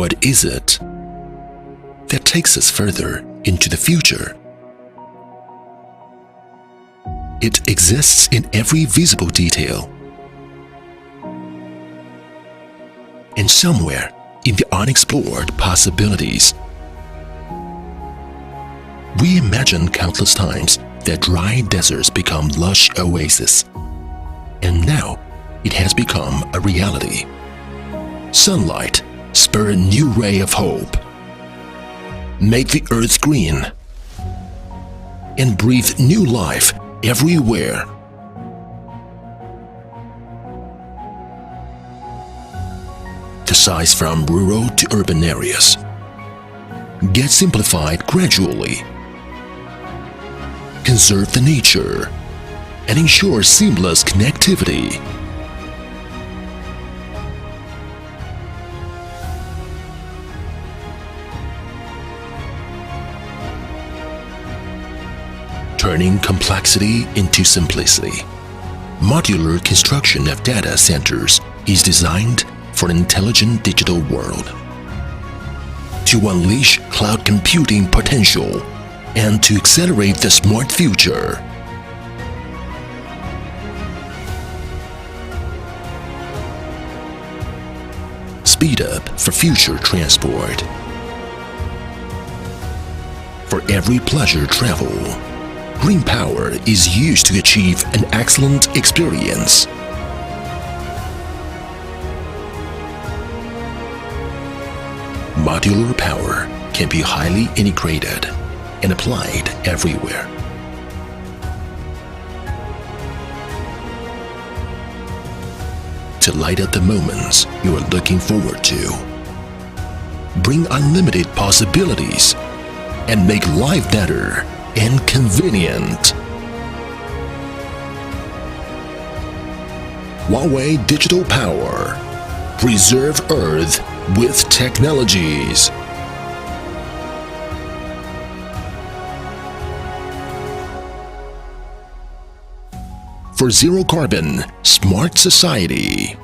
What is it that takes us further into the future? It exists in every visible detail. And somewhere in the unexplored possibilities, we imagine countless times that dry deserts become lush oases. And now it has become a reality. Sunlight spur a new ray of hope. Make the earth green and breathe new life everywhere. The size from rural to urban areas get simplified gradually. Conserve the nature and ensure seamless connectivity. Turning complexity into simplicity. Modular construction of data centers is designed for an intelligent digital world. To unleash cloud computing potential and to accelerate the smart future. Speed up for future transport. For every pleasure travel, green power is used to achieve an excellent experience. Modular power can be highly integrated and applied everywhere. To light up the moments you are looking forward to. Bring unlimited possibilities and make life better and convenient. Huawei Digital Power. Preserve Earth with technologies. For zero carbon, smart society.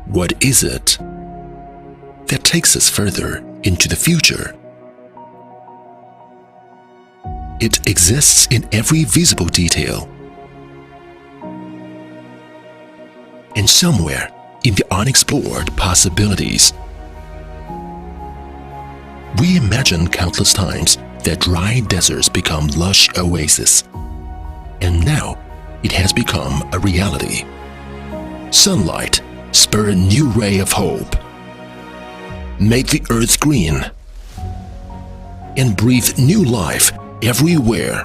What is it that takes us further into the future? It exists in every visible detail, and somewhere in the unexplored possibilities. We imagine countless times that dry deserts become lush oases, and now it has become a reality. Sunlight spur a new ray of hope, make the earth green, and breathe new life everywhere.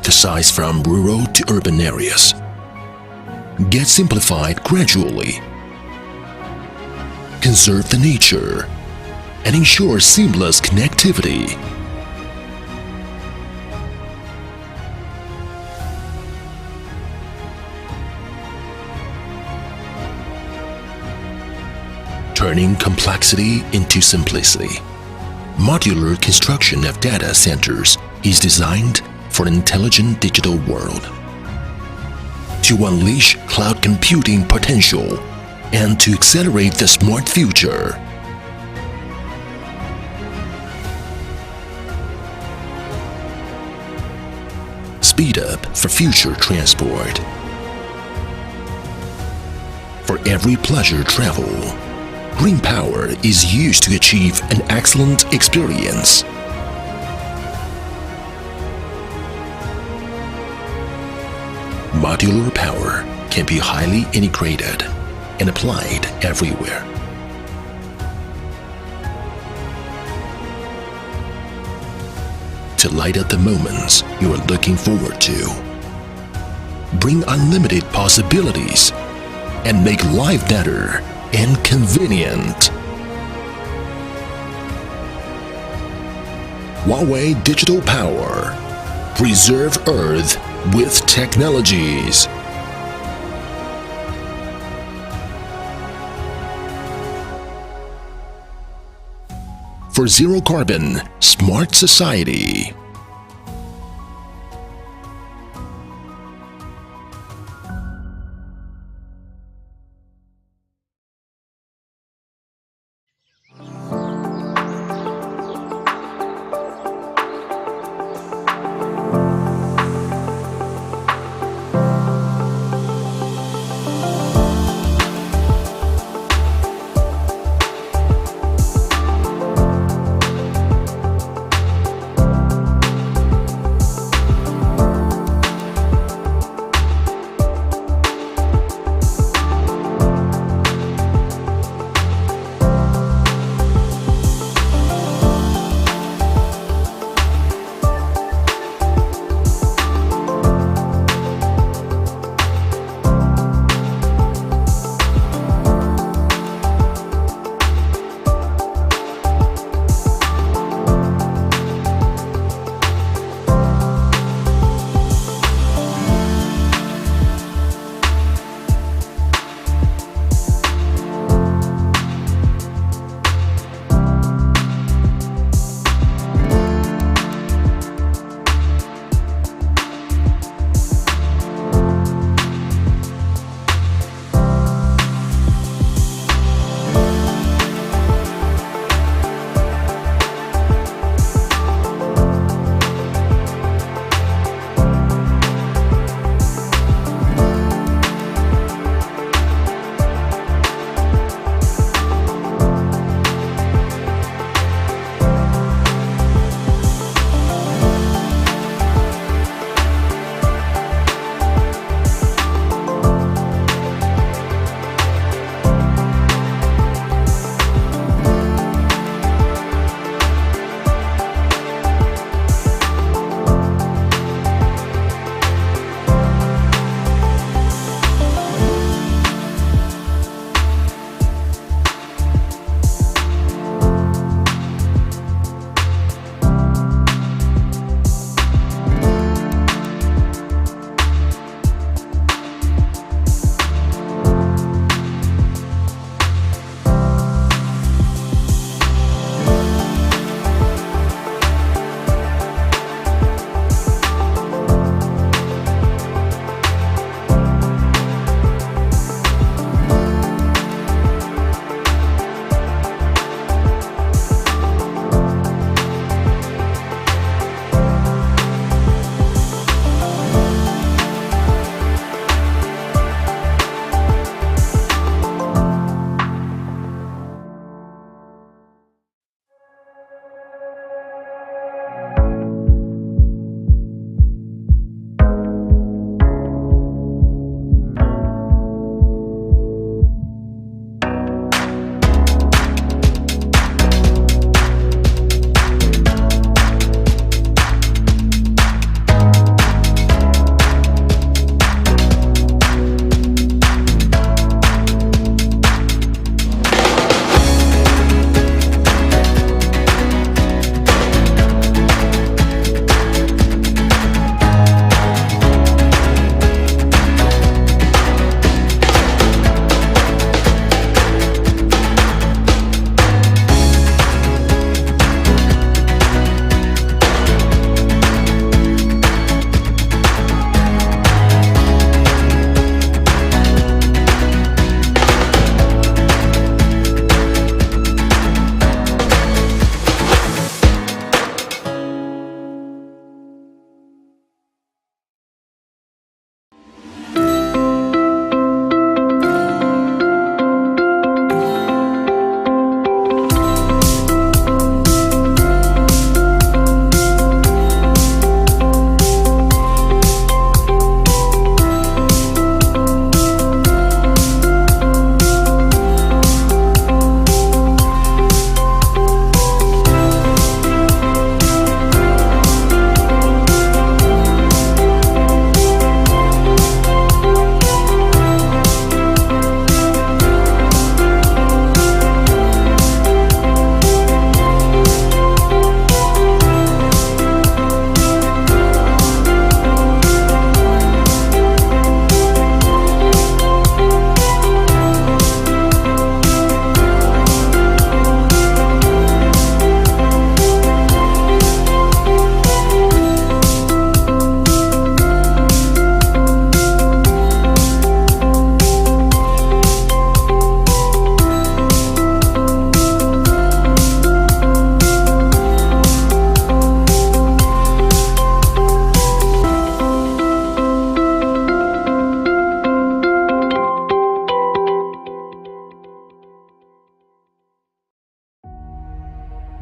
The size from rural to urban areas get simplified gradually. Conserve the nature and ensure seamless connectivity. Turning complexity into simplicity. Modular construction of data centers is designed for an intelligent digital world. To unleash cloud computing potential and to accelerate the smart future. Speed up for future transport. For every pleasure travel, green power is used to achieve an excellent experience. Modular power can be highly integrated and applied everywhere. To light up the moments you are looking forward to. Bring unlimited possibilities and make life better and convenient. Huawei Digital Power. Preserve Earth with technologies. For zero carbon, smart society.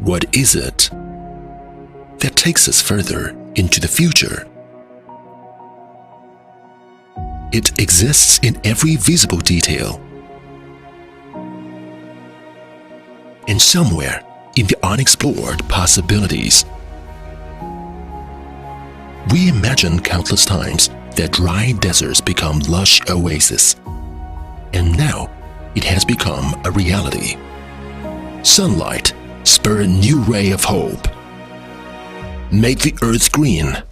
What is it that takes us further into the future? It exists in every visible detail. And somewhere in the unexplored possibilities, we imagine countless times that dry deserts become lush oases. And now it has become a reality. Sunlight spur a new ray of hope. Make the earth green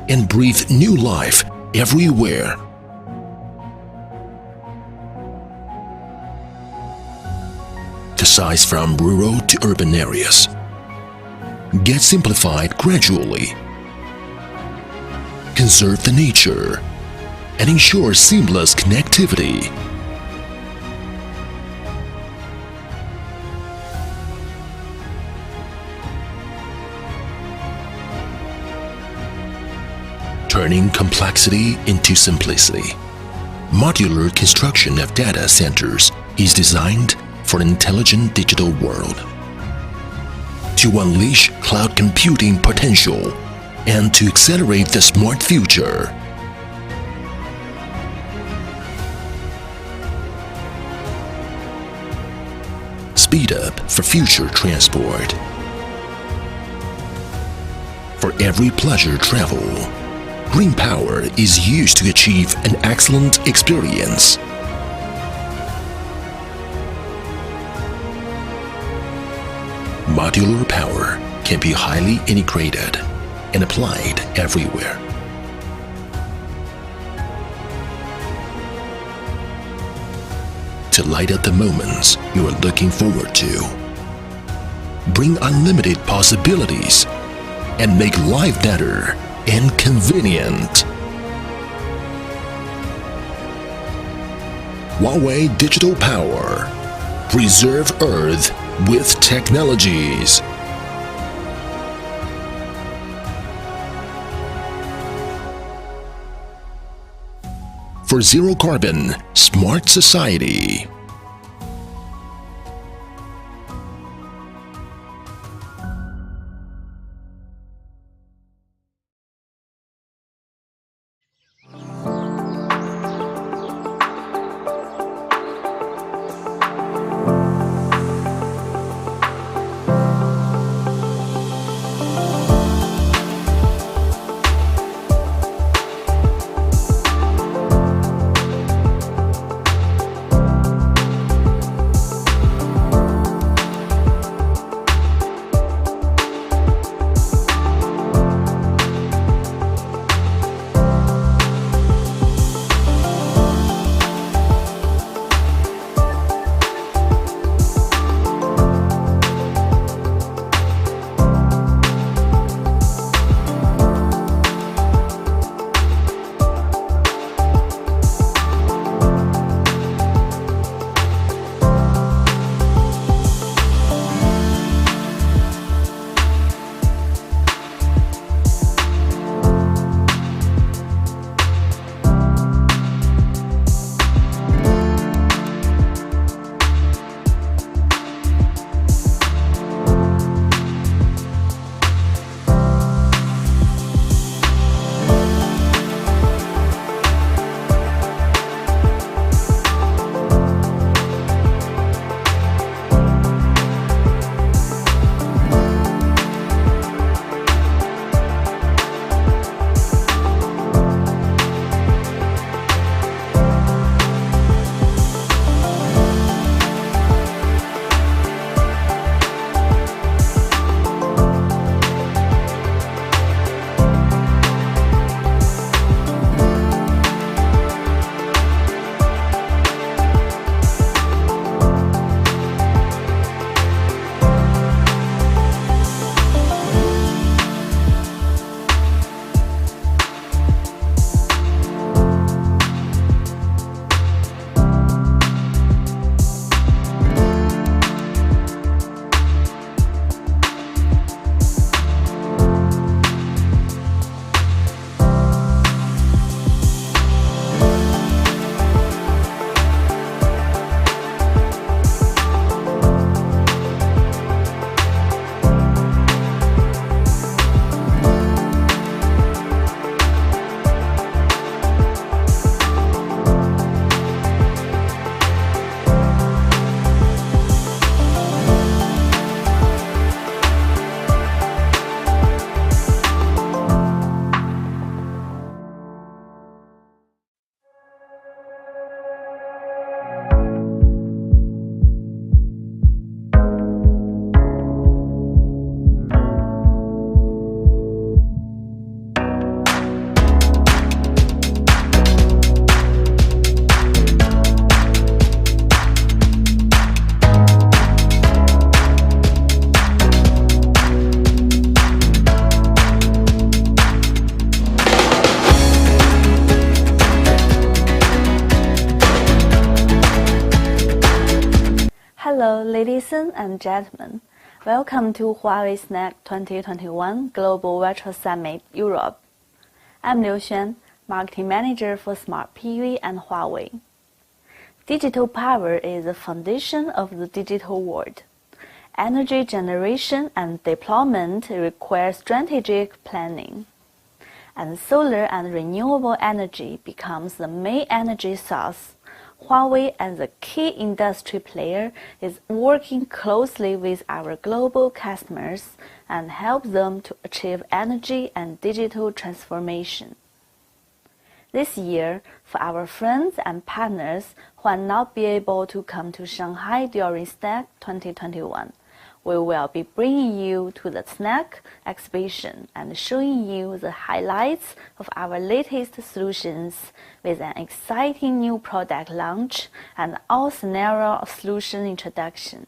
and breathe new life everywhere. The size from rural to urban areas get simplified gradually. Conserve the nature and ensure seamless connectivity. Turning complexity into simplicity. Modular construction of data centers is designed for an intelligent digital world. To unleash cloud computing potential and to accelerate the smart future. Speed up for future transport. For every pleasure travel, green power is used to achieve an excellent experience. Modular power can be highly integrated and applied everywhere. To light up the moments you are looking forward to. Bring unlimited possibilities and make life better and convenient. Huawei Digital Power. Preserve Earth with technologies. For zero carbon, smart society. Hello, ladies and gentlemen. Welcome to Huawei SNEC 2021 Global Virtual Summit Europe. I'm Liu Xuan, Marketing Manager for Smart PV and Huawei. Digital power is the foundation of the digital world. Energy generation and deployment require strategic planning. And solar and renewable energy becomes the main energy source. Huawei, as a key industry player, is working closely with our global customers and help them to achieve energy and digital transformation. This year, for our friends and partners who are not be able to come to Shanghai during SNEC 2021, we will be bringing you to the SNEC exhibition and showing you the highlights of our latest solutions with an exciting new product launch and all-scenario solution introduction.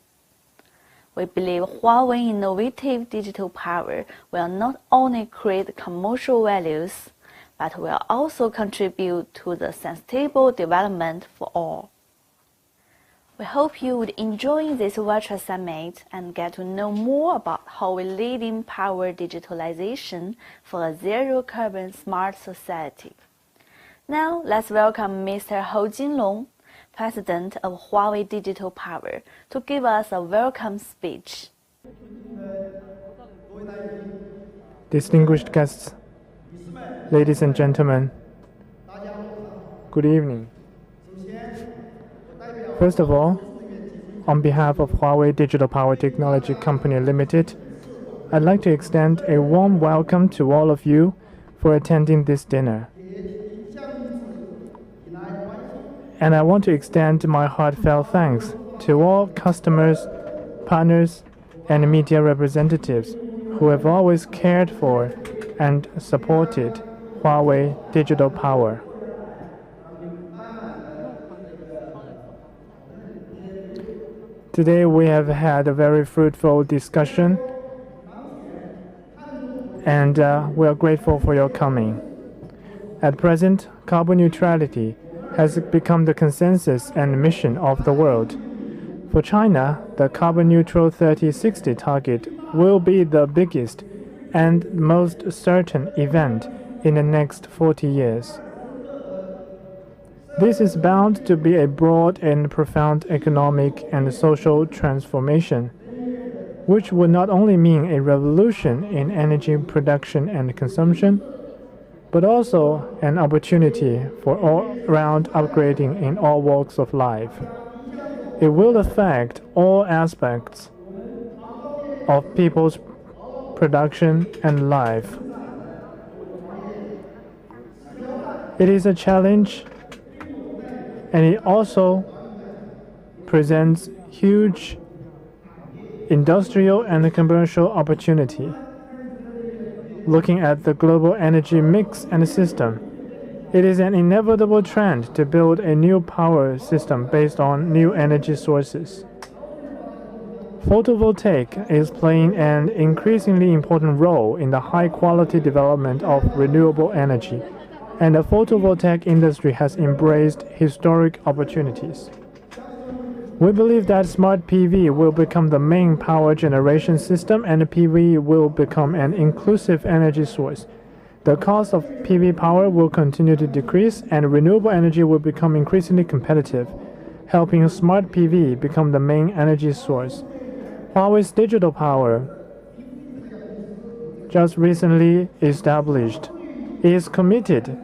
We believe Huawei innovative digital power will not only create commercial values, but will also contribute to the sustainable development for all. We hope you would enjoy this virtual summit and get to know more about how we lead in power digitalization for a zero-carbon smart society. Now, let's welcome Mr. Hou Jinlong, President of Huawei Digital Power, to give us a welcome speech. Distinguished guests, ladies and gentlemen, good evening. First of all, on behalf of Huawei Digital Power Technology Company Limited, I'd like to extend a warm welcome to all of you for attending this dinner. And I want to extend my heartfelt thanks to all customers, partners, and media representatives who have always cared for and supported Huawei Digital Power. Today we have had a very fruitful discussion, and we are grateful for your coming. At present, carbon neutrality has become the consensus and mission of the world. For China, the carbon neutral 3060 target will be the biggest and most certain event in the next 40 years. This is bound to be a broad and profound economic and social transformation, which would not only mean a revolution in energy production and consumption, but also an opportunity for all-round upgrading in all walks of life. It will affect all aspects of people's production and life. It is a challenge, and it also presents huge industrial and commercial opportunity. Looking at the global energy mix and system, it is an inevitable trend to build a new power system based on new energy sources. Photovoltaic is playing an increasingly important role in the high-quality development of renewable energy, and the photovoltaic industry has embraced historic opportunities. We believe that smart PV will become the main power generation system, and PV will become an inclusive energy source. The cost of PV power will continue to decrease, and renewable energy will become increasingly competitive, helping smart PV become the main energy source. Huawei's digital power, just recently established, is committed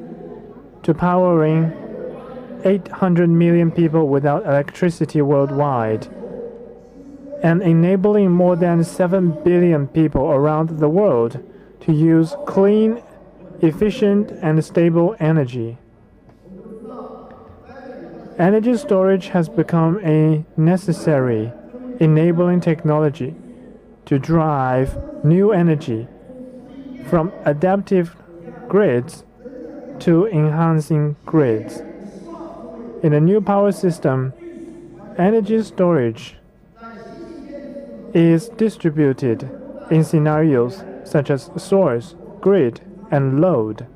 to powering 800 million people without electricity worldwide and enabling more than 7 billion people around the world to use clean, efficient, and stable energy. Energy storage has become a necessary enabling technology to drive new energy from adaptive grids to enhancing grids. In a new power system, energy storage is distributed in scenarios such as source, grid, and load,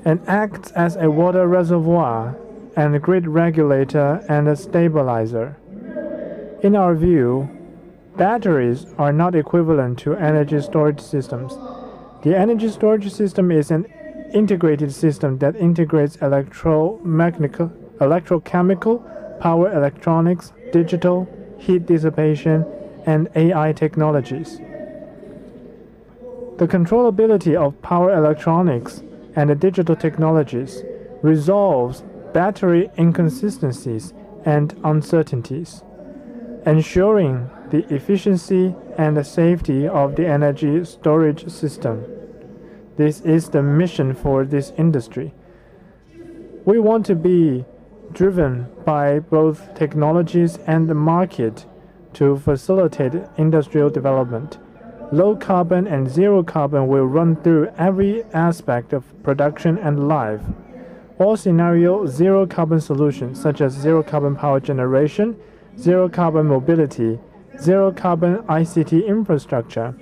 and acts as a water reservoir and a grid regulator and a stabilizer. In our view, batteries are not equivalent to energy storage systems. The energy storage system is an integrated system that integrates electrochemical, power electronics, digital, heat dissipation, and AI technologies. The controllability of power electronics and the digital technologies resolves battery inconsistencies and uncertainties, ensuring the efficiency and the safety of the energy storage system. This is the mission for this industry. We want to be driven by both technologies and the market to facilitate industrial development. Low carbon and zero carbon will run through every aspect of production and life. All scenario zero carbon solutions such as zero carbon power generation, zero carbon mobility, zero carbon ICT infrastructure,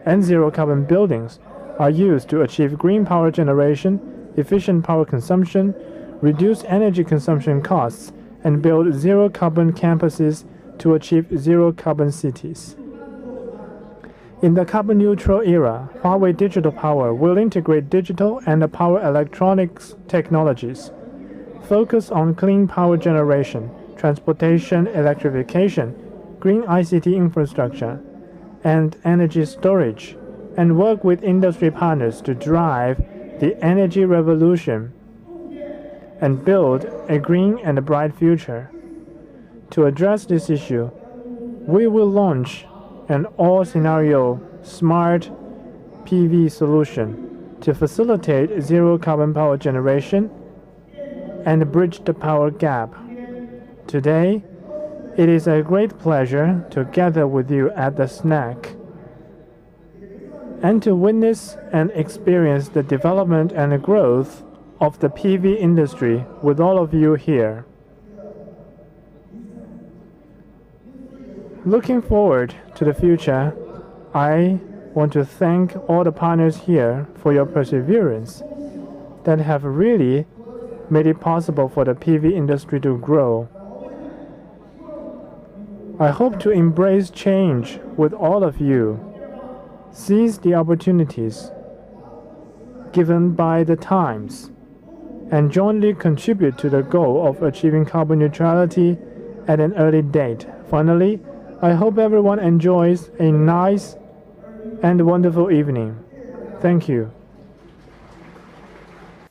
and zero carbon buildings are used to achieve green power generation, efficient power consumption, reduce energy consumption costs, and build zero carbon campuses to achieve zero carbon cities. In the carbon neutral era, Huawei Digital Power will integrate digital and power electronics technologies, focus on clean power generation, transportation electrification, green ICT infrastructure, and energy storage, and work with industry partners to drive the energy revolution and build a green and a bright future. To address this issue, we will launch an all-scenario smart PV solution to facilitate zero carbon power generation and bridge the power gap. Today, it is a great pleasure to gather with you at the SNEC and to witness and experience the development and the growth of the PV industry with all of you here. Looking forward to the future, I want to thank all the partners here for your perseverance that have really made it possible for the PV industry to grow. I hope to embrace change with all of you, seize the opportunities given by the times, and jointly contribute to the goal of achieving carbon neutrality at an early date. Finally, I hope everyone enjoys a nice and wonderful evening. Thank you.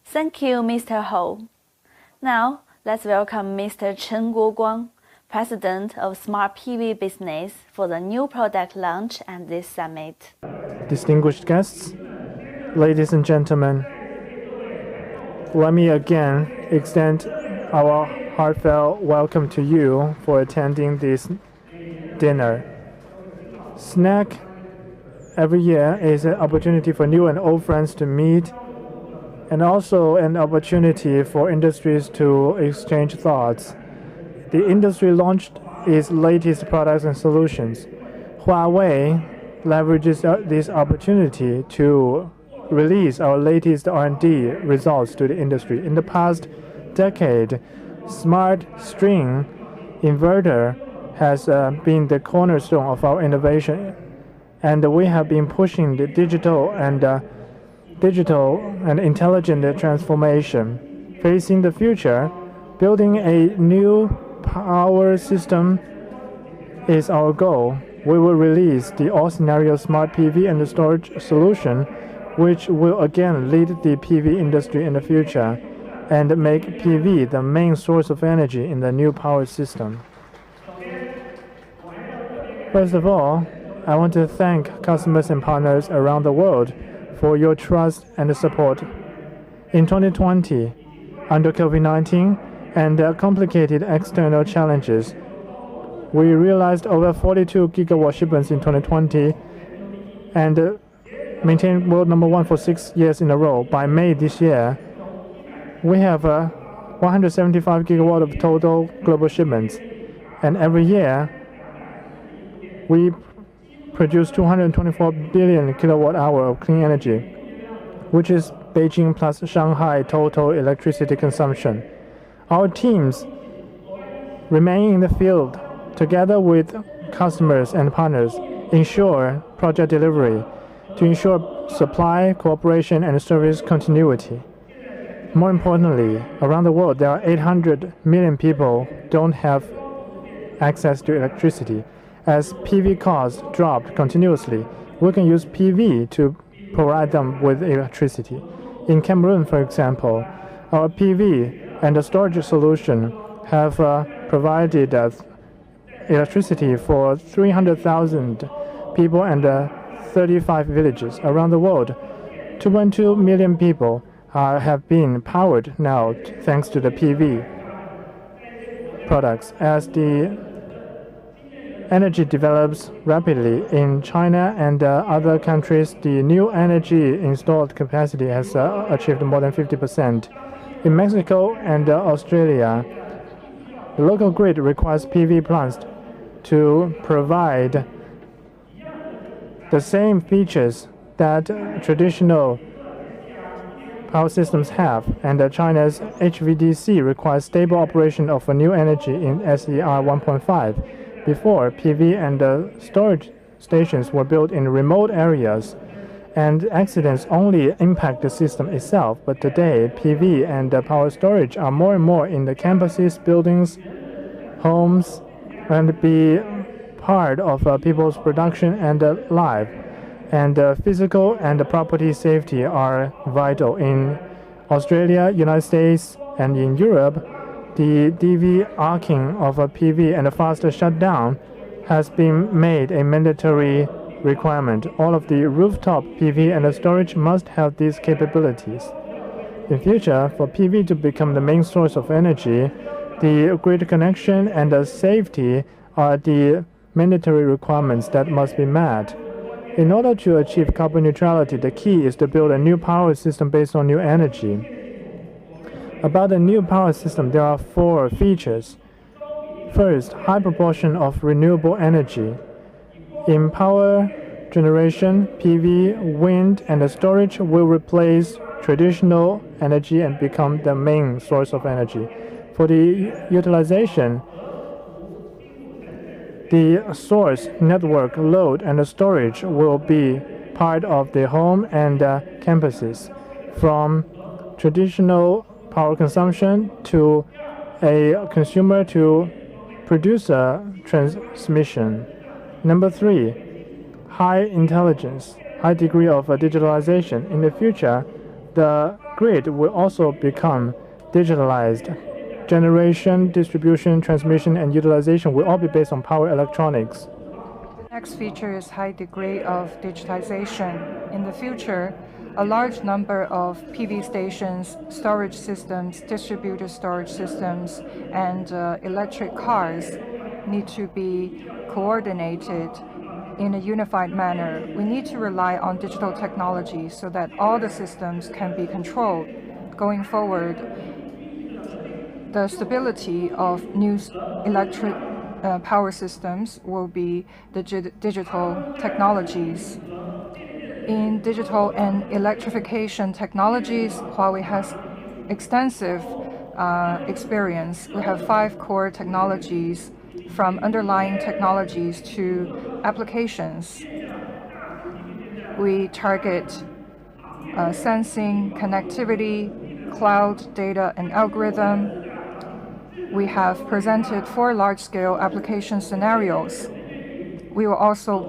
Thank you, Mr. Hou. Now, let's welcome Mr. Chen Guoguang, President of Smart PV Business, for the new product launch at this summit. Distinguished guests, ladies and gentlemen, let me again extend our heartfelt welcome to you for attending this dinner. SNEC every year is an opportunity for new and old friends to meet, and also an opportunity for industries to exchange thoughts. The industry launched its latest products and solutions. Huawei leverages this opportunity to release our latest R&D results to the industry. In the past decade, smart string inverter has been the cornerstone of our innovation, and we have been pushing the digital and intelligent transformation. Facing the future, building a new power system is our goal. We will release the all-scenario smart PV and the storage solution, which will again lead the PV industry in the future and make PV the main source of energy in the new power system. First of all, I want to thank customers and partners around the world for your trust and support. In 2020, under COVID-19 and complicated external challenges, we realized over 42 gigawatt shipments in 2020 and maintained world number one for 6 years in a row. By May this year, we have 175 gigawatt of total global shipments, and every year we produce 224 billion kilowatt hour of clean energy, which is Beijing plus Shanghai total electricity consumption. Our teams remain in the field together with customers and partners, ensure project delivery to ensure supply, cooperation, and service continuity. More importantly, around the world, there are 800 million people who don't have access to electricity. As PV costs dropped continuously, we can use PV to provide them with electricity. In Cameroon, for example, our PV and the storage solution have provided electricity for 300,000 people and 35 villages around the world. 2.2 million people have been powered now thanks to the PV products. As the energy develops rapidly in China and other countries, the new energy installed capacity has achieved more than 50%. In Mexico and Australia, the local grid requires PV plants to provide the same features that traditional power systems have, and China's HVDC requires stable operation of a new energy in SER 1.5. Before, PV and storage stations were built in remote areas, and accidents only impact the system itself. But today, PV and power storage are more and more in the campuses, buildings, homes, and be part of people's production and life. And physical and property safety are vital. In Australia, United States, and in Europe, the DV arcing of a PV and a faster shutdown has been made a mandatory requirement. All of the rooftop PV and the storage must have these capabilities. In future, for PV to become the main source of energy, the grid connection and the safety are the mandatory requirements that must be met. In order to achieve carbon neutrality, the key is to build a new power system based on new energy. About the new power system, there are 4 features. First, high proportion of renewable energy. In power generation, PV, wind, and storage will replace traditional energy and become the main source of energy. For the utilization, the source, network, load, and the storage will be part of the home and campuses, from traditional power consumption to a consumer to producer transmission. Number 3, high intelligence, high degree of digitalization. In the future, the grid will also become digitalized. Generation, distribution, transmission, and utilization will all be based on power electronics. Next feature is high degree of digitization. In the future, a large number of PV stations, storage systems, distributed storage systems, and electric cars need to be coordinated in a unified manner. We need to rely on digital technology so that all the systems can be controlled. Going forward, the stability of new electric power systems will be the digital technologies. In digital and electrification technologies, Huawei has extensive experience. We have 5 core technologies, from underlying technologies to applications. We target sensing, connectivity, cloud, data, and algorithm. We have presented 4 large-scale application scenarios. We will also build